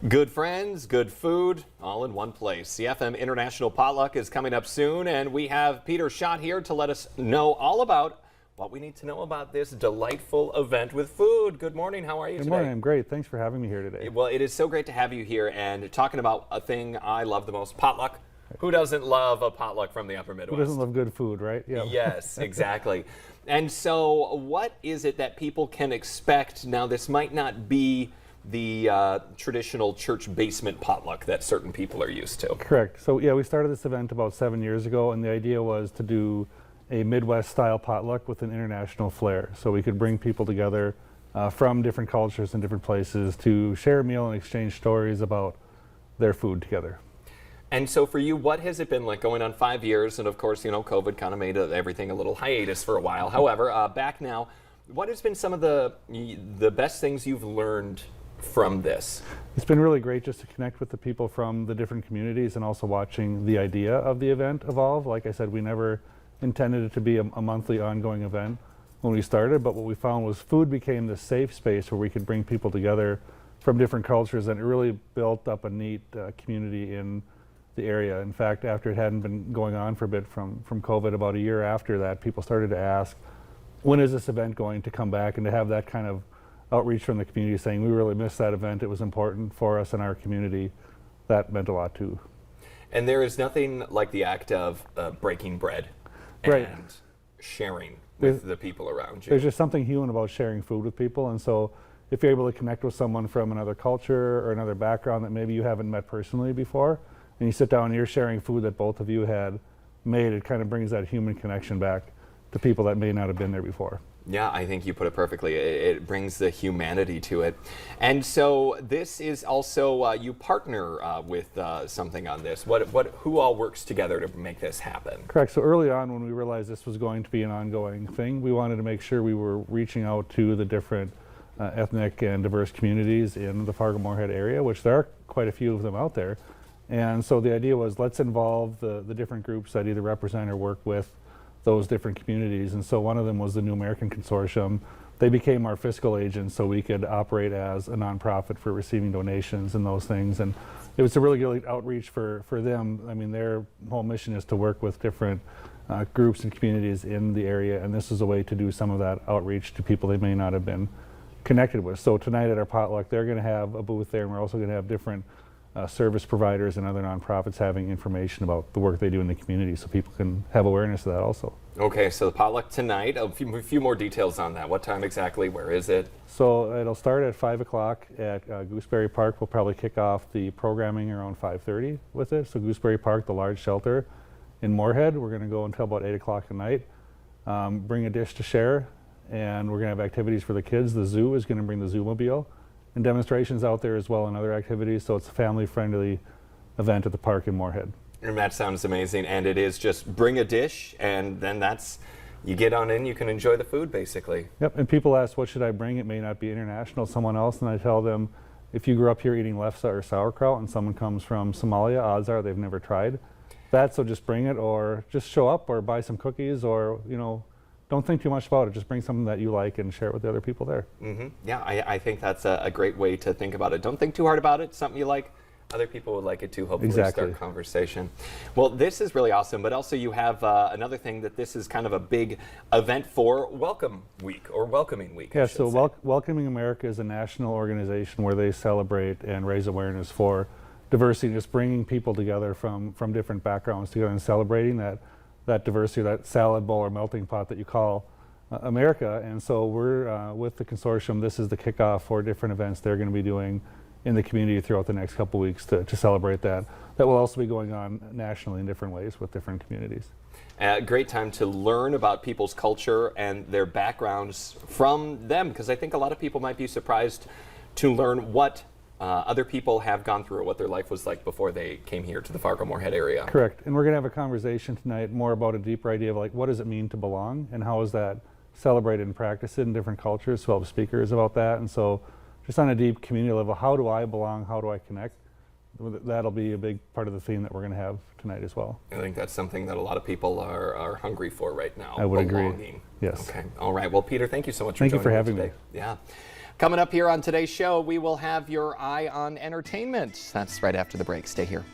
Good friends, good food, all in one place. CFM International Potluck is coming up soon, and we have Peter Schott here to let us know all about what we need to know about this delightful event with food. Good morning, how are you today? Good morning, I'm great. Thanks for having me here today. Well, it is so great to have you here and talking about a thing I love the most, potluck. Who doesn't love a potluck from the upper Midwest? Who doesn't love good food, right? Yeah. Yes, exactly. And so what is it that people can expect? Now, this might not be the traditional church basement potluck that certain people are used to. Correct. So yeah, we started this event about 7 years ago, and the idea was to do a Midwest style potluck with an international flair. So we could bring people together from different cultures and different places to share a meal and exchange stories about their food together. And so for you, what has it been like going on 5 years? And of course, you know, COVID kind of made everything a little hiatus for a while. However, back now, what has been some of the best things you've learned from this? It's been really great just to connect with the people from the different communities and also watching the idea of the event evolve. Like I said, we never intended it to be a monthly ongoing event when we started, but what we found was food became the safe space where we could bring people together from different cultures, and it really built up a neat community in the area. In fact, after it hadn't been going on for a bit from COVID, about a year after that, people started to ask, when is this event going to come back? And to have that kind of outreach from the community saying, we really missed that event, it was important for us and our community, that meant a lot too. And there is nothing like the act of breaking bread right. and sharing with the people around you. There's just something human about sharing food with people, and so if you're able to connect with someone from another culture or another background that maybe you haven't met personally before, and you sit down and you're sharing food that both of you had made, it kind of brings that human connection back to people that may not have been there before. Yeah, I think you put it perfectly. It brings the humanity to it. And so this is also, you partner with something on this. Who all works together to make this happen? Correct. So early on, when we realized this was going to be an ongoing thing, we wanted to make sure we were reaching out to the different ethnic and diverse communities in the Fargo Moorhead area, which there are quite a few of them out there. And so the idea was, let's involve the different groups that either represent or work with those different communities. And so one of them was the New American Consortium. They became our fiscal agents so we could operate as a nonprofit for receiving donations and those things. And it was a really good outreach for them. I mean, their whole mission is to work with different groups and communities in the area, and this is a way to do some of that outreach to people they may not have been connected with. So tonight at our potluck, they're going to have a booth there, and we're also going to have different service providers and other nonprofits having information about the work they do in the community so people can have awareness of that also. Okay, so the potluck tonight, a few more details on that. What time exactly? Where is it? So it'll start at 5 o'clock at Gooseberry Park. We'll probably kick off the programming around 5:30 with it. So Gooseberry Park, the large shelter in Moorhead, we're going to go until about 8 o'clock at night. Bring a dish to share, and we're going to have activities for the kids. The zoo is going to bring the Zoomobile, and demonstrations out there as well and other activities, so it's a family-friendly event at the park in Moorhead. And that sounds amazing, and it is just bring a dish, and then you get on in, you can enjoy the food basically. Yep, and people ask, what should I bring? It may not be international, someone else, and I tell them, if you grew up here eating lefse or sauerkraut and someone comes from Somalia, odds are they've never tried that, so just bring it, or just show up, or buy some cookies, or, you know, don't think too much about it. Just bring something that you like and share it with the other people there. Mm-hmm. Yeah, I think that's a great way to think about it. Don't think too hard about it. Something you like, other people would like it too. Hopefully start conversation. Well, this is really awesome, but also you have another thing that this is kind of a big event for Welcome Week, or Welcoming Week. Yeah, so Welcoming America is a national organization where they celebrate and raise awareness for diversity, just bringing people together from different backgrounds together and celebrating that diversity, that salad bowl or melting pot that you call America. And so we're with the consortium, this is the kickoff for different events they're going to be doing in the community throughout the next couple weeks to celebrate that. That will also be going on nationally in different ways with different communities. A great time to learn about people's culture and their backgrounds from them, because I think a lot of people might be surprised to learn what other people have gone through, what their life was like before they came here to the Fargo Moorhead area. Correct, and we're going to have a conversation tonight more about a deeper idea of, like, what does it mean to belong, and how is that celebrated and practiced in different cultures. So we'll have speakers about that, and so just on a deep community level, how do I belong, how do I connect? That'll be a big part of the theme that we're going to have tonight as well. I think that's something that a lot of people are hungry for right now. I would belonging. agree. Yes. Okay. All right. Well, Peter, thank you so much for joining me today. Thank you for having me. Yeah. Coming up here on today's show, we will have your eye on entertainment. That's right after the break. Stay here.